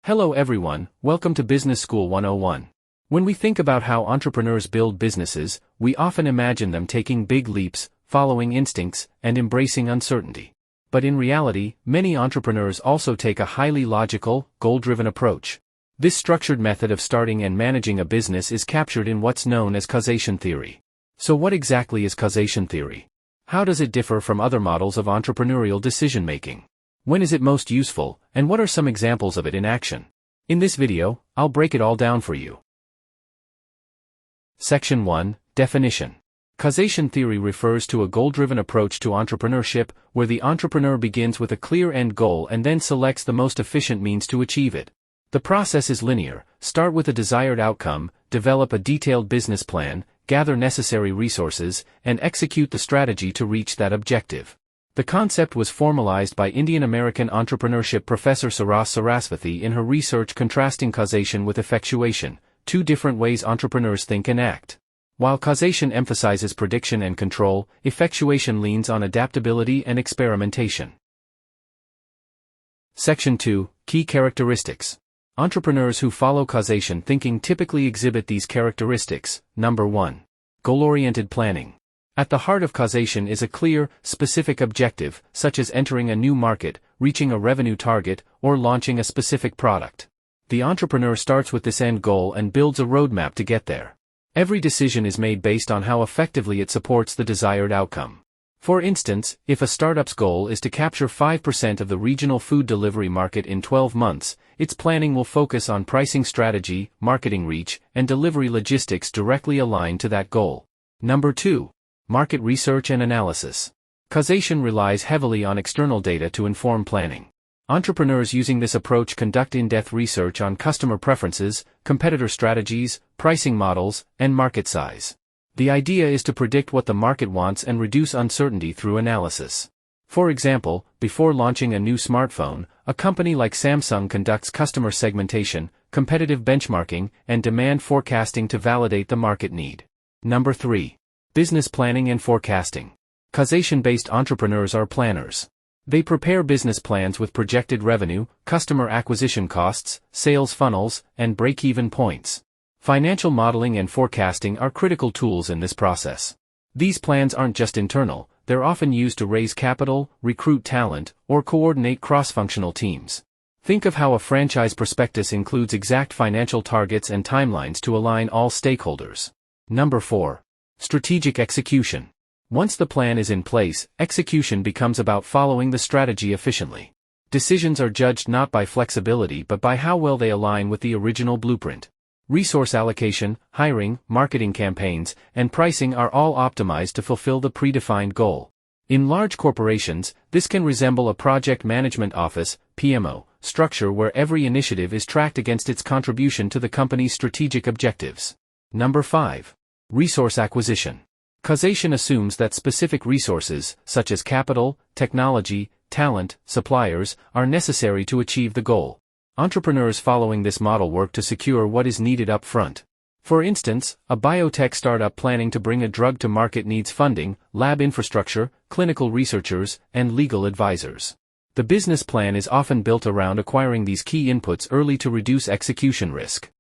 Hello everyone, welcome to Business School 101. When we think about how entrepreneurs build businesses, we often imagine them taking big leaps, following instincts, and embracing uncertainty. But in reality, many entrepreneurs also take a highly logical, goal-driven approach. This structured method of starting and managing a business is captured in what's known as causation theory. So what exactly is causation theory? How does it differ from other models of entrepreneurial decision-making? When is it most useful, and what are some examples of it in action? In this video, I'll break it all down for you. Section 1, Definition. Causation theory refers to a goal-driven approach to entrepreneurship, where the entrepreneur begins with a clear end goal and then selects the most efficient means to achieve it. The process is linear: start with a desired outcome, develop a detailed business plan, gather necessary resources, and execute the strategy to reach that objective. The concept was formalized by Indian-American entrepreneurship professor Saras Sarasvathy in her research contrasting causation with effectuation, two different ways entrepreneurs think and act. While causation emphasizes prediction and control, effectuation leans on adaptability and experimentation. Section 2, Key Characteristics. Entrepreneurs who follow causation thinking typically exhibit these characteristics. Number 1. Goal-oriented planning. At the heart of causation is a clear, specific objective, such as entering a new market, reaching a revenue target, or launching a specific product. The entrepreneur starts with this end goal and builds a roadmap to get there. Every decision is made based on how effectively it supports the desired outcome. For instance, if a startup's goal is to capture 5% of the regional food delivery market in 12 months, its planning will focus on pricing strategy, marketing reach, and delivery logistics directly aligned to that goal. Number 2. Market research and analysis. Causation relies heavily on external data to inform planning. Entrepreneurs using this approach conduct in-depth research on customer preferences, competitor strategies, pricing models, and market size. The idea is to predict what the market wants and reduce uncertainty through analysis. For example, before launching a new smartphone, a company like Samsung conducts customer segmentation, competitive benchmarking, and demand forecasting to validate the market need. Number 3. Business planning and forecasting. Causation-based entrepreneurs are planners. They prepare business plans with projected revenue, customer acquisition costs, sales funnels, and break-even points. Financial modeling and forecasting are critical tools in this process. These plans aren't just internal, they're often used to raise capital, recruit talent, or coordinate cross-functional teams. Think of how a franchise prospectus includes exact financial targets and timelines to align all stakeholders. Number 4. Strategic execution. Once the plan is in place, execution becomes about following the strategy efficiently. Decisions are judged not by flexibility but by how well they align with the original blueprint. Resource allocation, hiring, marketing campaigns, and pricing are all optimized to fulfill the predefined goal. In large corporations, this can resemble a project management office (PMO) structure where every initiative is tracked against its contribution to the company's strategic objectives. Number 5. Resource acquisition. Causation assumes that specific resources, such as capital, technology, talent, suppliers, are necessary to achieve the goal. Entrepreneurs following this model work to secure what is needed up front. For instance, a biotech startup planning to bring a drug to market needs funding, lab infrastructure, clinical researchers, and legal advisors. The business plan is often built around acquiring these key inputs early to reduce execution risk.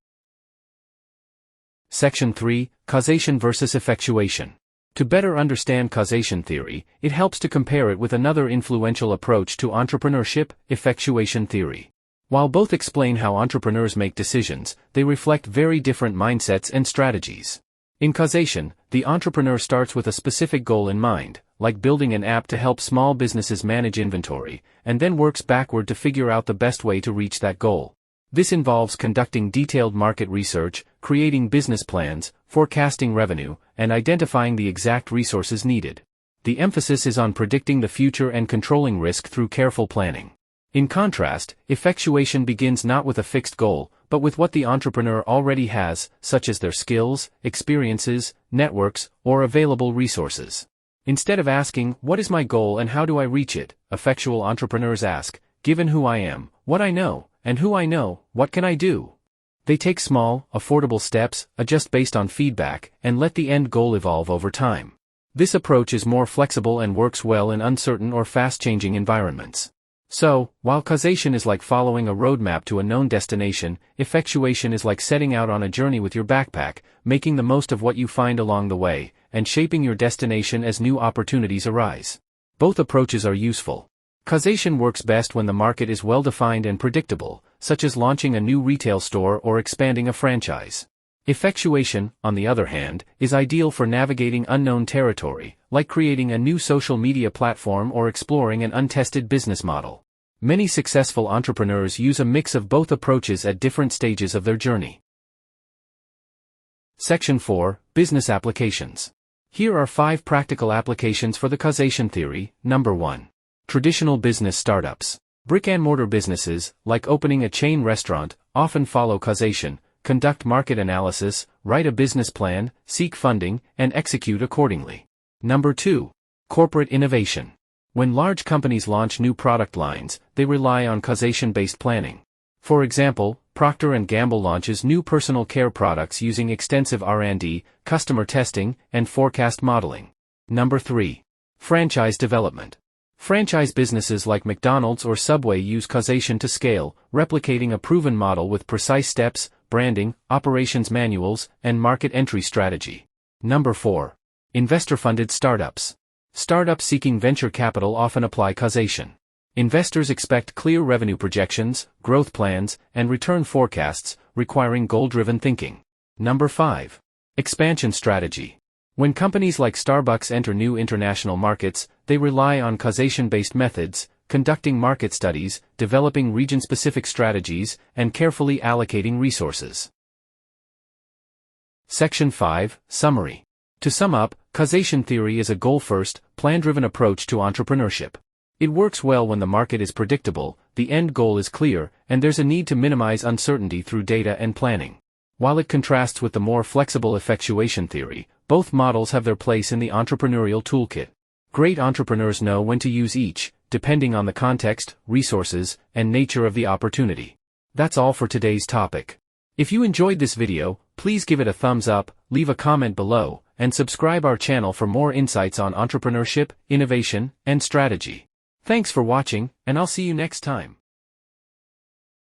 Section 3, Causation versus Effectuation. To better understand causation theory, it helps to compare it with another influential approach to entrepreneurship, effectuation theory. While both explain how entrepreneurs make decisions, they reflect very different mindsets and strategies. In causation, the entrepreneur starts with a specific goal in mind, like building an app to help small businesses manage inventory, and then works backward to figure out the best way to reach that goal. This involves conducting detailed market research, creating business plans, forecasting revenue, and identifying the exact resources needed. The emphasis is on predicting the future and controlling risk through careful planning. In contrast, effectuation begins not with a fixed goal, but with what the entrepreneur already has, such as their skills, experiences, networks, or available resources. Instead of asking, "What is my goal and how do I reach it?" effectual entrepreneurs ask, "Given who I am, what I know, and who I know, what can I do?" They take small, affordable steps, adjust based on feedback, and let the end goal evolve over time. This approach is more flexible and works well in uncertain or fast-changing environments. So, while causation is like following a roadmap to a known destination, effectuation is like setting out on a journey with your backpack, making the most of what you find along the way, and shaping your destination as new opportunities arise. Both approaches are useful. Causation works best when the market is well-defined and predictable, such as launching a new retail store or expanding a franchise. Effectuation, on the other hand, is ideal for navigating unknown territory, like creating a new social media platform or exploring an untested business model. Many successful entrepreneurs use a mix of both approaches at different stages of their journey. Section 4, Business Applications. Here are 5 practical applications for the causation theory. Number 1. Traditional business startups. Brick-and-mortar businesses, like opening a chain restaurant, often follow causation, conduct market analysis, write a business plan, seek funding, and execute accordingly. Number 2. Corporate innovation. When large companies launch new product lines, they rely on causation-based planning. For example, Procter & Gamble launches new personal care products using extensive R&D, customer testing, and forecast modeling. Number 3. Franchise development. Franchise businesses like McDonald's or Subway use causation to scale, replicating a proven model with precise steps, branding, operations manuals, and market entry strategy. Number 4. Investor-funded startups. Startups seeking venture capital often apply causation. Investors expect clear revenue projections, growth plans, and return forecasts, requiring goal-driven thinking. Number 5. Expansion strategy. When companies like Starbucks enter new international markets, they rely on causation-based methods, conducting market studies, developing region-specific strategies, and carefully allocating resources. Section 5, Summary. To sum up, causation theory is a goal-first, plan-driven approach to entrepreneurship. It works well when the market is predictable, the end goal is clear, and there's a need to minimize uncertainty through data and planning. While it contrasts with the more flexible effectuation theory, both models have their place in the entrepreneurial toolkit. Great entrepreneurs know when to use each, depending on the context, resources, and nature of the opportunity. That's all for today's topic. If you enjoyed this video, please give it a thumbs up, leave a comment below, and subscribe our channel for more insights on entrepreneurship, innovation, and strategy. Thanks for watching, and I'll see you next time.